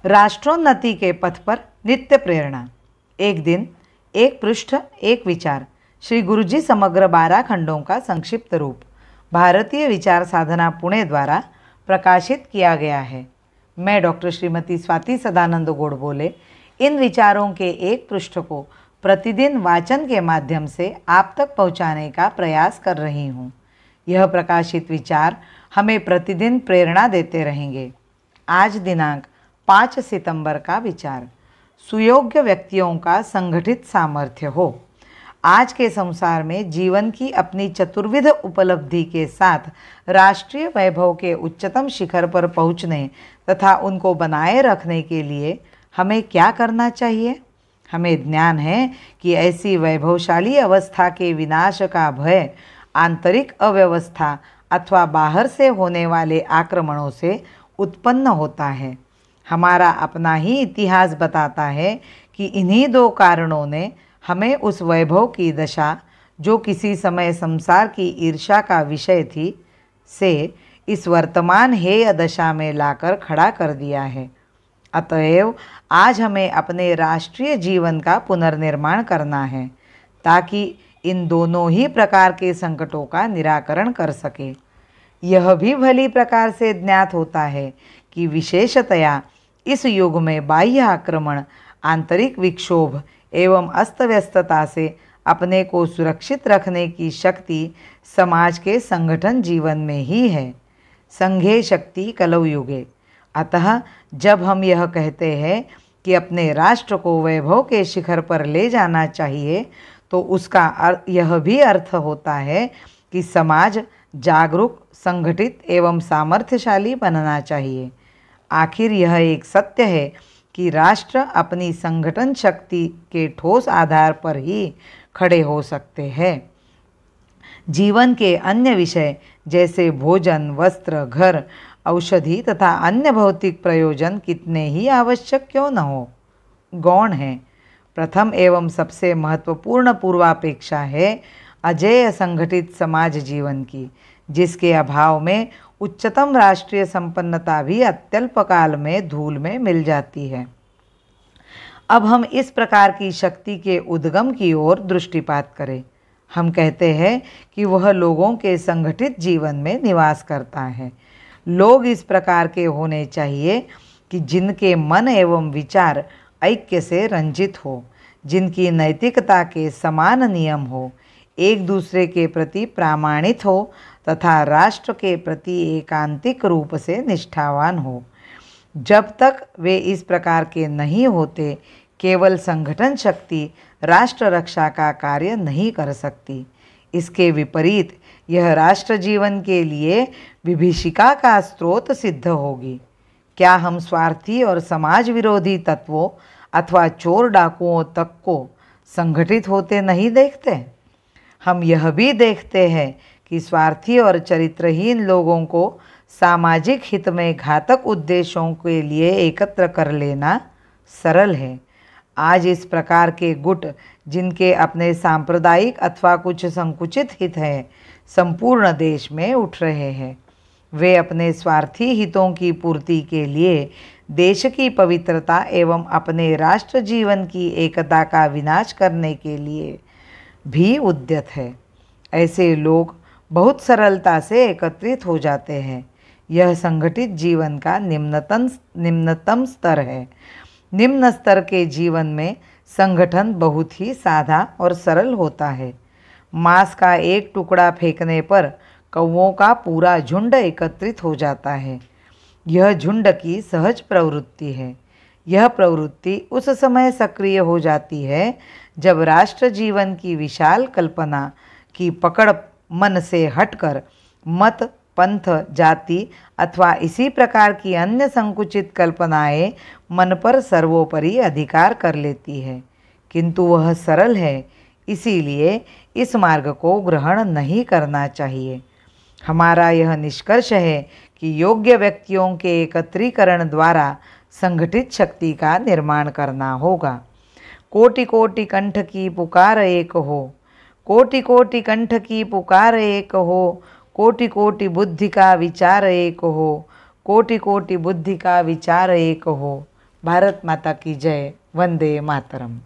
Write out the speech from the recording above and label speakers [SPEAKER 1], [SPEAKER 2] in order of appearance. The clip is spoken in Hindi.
[SPEAKER 1] राष्ट्रोन्नति के पथ पर नित्य प्रेरणा। एक दिन, एक पृष्ठ, एक विचार। श्री गुरुजी समग्र 12 खंडों का संक्षिप्त रूप भारतीय विचार साधना पुणे द्वारा प्रकाशित किया गया है। मैं डॉक्टर श्रीमती स्वाति सदानंद गोडबोले इन विचारों के एक पृष्ठ को प्रतिदिन वाचन के माध्यम से आप तक पहुंचाने का प्रयास कर रही हूं। यह प्रकाशित विचार हमें प्रतिदिन प्रेरणा देते रहेंगे। आज दिनांक 5 सितंबर का विचार, सुयोग्य व्यक्तियों का संगठित सामर्थ्य हो। आज के संसार में जीवन की अपनी चतुर्विध उपलब्धि के साथ राष्ट्रीय वैभव के उच्चतम शिखर पर पहुंचने तथा उनको बनाए रखने के लिए हमें क्या करना चाहिए? हमें ज्ञान है कि ऐसी वैभवशाली अवस्था के विनाश का भय आंतरिक अव्यवस्था अथवा बाहर से होने वाले आक्रमणों से उत्पन्न होता है। हमारा अपना ही इतिहास बताता है कि इन्हीं दो कारणों ने हमें उस वैभव की दशा, जो किसी समय संसार की ईर्ष्या का विषय थी, से इस वर्तमान हेय दशा में लाकर खड़ा कर दिया है। अतएव आज हमें अपने राष्ट्रीय जीवन का पुनर्निर्माण करना है ताकि इन दोनों ही प्रकार के संकटों का निराकरण कर सके। यह भी भली प्रकार से ज्ञात होता है कि विशेषतया इस युग में बाह्य आक्रमण, आंतरिक विक्षोभ एवं अस्तव्यस्तता से अपने को सुरक्षित रखने की शक्ति समाज के संगठन जीवन में ही है। संघे शक्ति कलौ युगे। अतः जब हम यह कहते हैं कि अपने राष्ट्र को वैभव के शिखर पर ले जाना चाहिए, तो उसका यह भी अर्थ होता है कि समाज जागरूक, संगठित एवं सामर्थ्यशाली बनना चाहिए। आखिर यह एक सत्य है कि राष्ट्र अपनी संगठन शक्ति के ठोस आधार पर ही खड़े हो सकते हैं। जीवन के अन्य विषय जैसे भोजन, वस्त्र, घर, औषधि तथा अन्य भौतिक प्रयोजन कितने ही आवश्यक क्यों न हो, गौण हैं। प्रथम एवं सबसे महत्वपूर्ण पूर्वापेक्षा है अजेय संगठित समाज जीवन की, जिसके अभाव में उच्चतम राष्ट्रीय संपन्नता भी अत्यल्पकाल में धूल में मिल जाती है। अब हम इस प्रकार की शक्ति के उद्गम की ओर दृष्टिपात करें। हम कहते हैं कि वह लोगों के संगठित जीवन में निवास करता है। लोग इस प्रकार के होने चाहिए कि जिनके मन एवं विचार ऐक्य से रंजित हो, जिनकी नैतिकता के समान नियम हो, एक दूसरे के प्रति प्रामाणित हो तथा राष्ट्र के प्रति एकांतिक रूप से निष्ठावान हो। जब तक वे इस प्रकार के नहीं होते, केवल संगठन शक्ति राष्ट्र रक्षा का कार्य नहीं कर सकती। इसके विपरीत यह राष्ट्र जीवन के लिए विभीषिका का स्रोत सिद्ध होगी। क्या हम स्वार्थी और समाज विरोधी तत्वों अथवा चोर डाकुओं तक को संगठित होते नहीं देखते? हम यह भी देखते हैं कि स्वार्थी और चरित्रहीन लोगों को सामाजिक हित में घातक उद्देश्यों के लिए एकत्र कर लेना सरल है। आज इस प्रकार के गुट, जिनके अपने सांप्रदायिक अथवा कुछ संकुचित हित हैं, संपूर्ण देश में उठ रहे हैं। वे अपने स्वार्थी हितों की पूर्ति के लिए देश की पवित्रता एवं अपने राष्ट्र जीवन की एकता का विनाश करने के लिए भी उद्यत है। ऐसे लोग बहुत सरलता से एकत्रित हो जाते हैं। यह संगठित जीवन का निम्नतम स्तर है। निम्न स्तर के जीवन में संगठन बहुत ही सादा और सरल होता है। मांस का एक टुकड़ा फेंकने पर कौवों का पूरा झुंड एकत्रित हो जाता है। यह झुंड की सहज प्रवृत्ति है। यह प्रवृत्ति उस समय सक्रिय हो जाती है जब राष्ट्र जीवन की विशाल कल्पना की पकड़ मन से हटकर मत, पंथ, जाति अथवा इसी प्रकार की अन्य संकुचित कल्पनाएं मन पर सर्वोपरि अधिकार कर लेती है। किंतु वह सरल है, इसीलिए इस मार्ग को ग्रहण नहीं करना चाहिए। हमारा यह निष्कर्ष है कि योग्य व्यक्तियों के एकत्रीकरण द्वारा संगठित शक्ति का निर्माण करना होगा। कोटि कोटि कंठ की पुकार एक हो, कोटि कोटि कंठ की पुकार एक हो, कोटि कोटि बुद्धि का विचार एक हो, कोटि कोटि बुद्धि का विचार एक हो। भारत माता की जय, वंदे मातरम।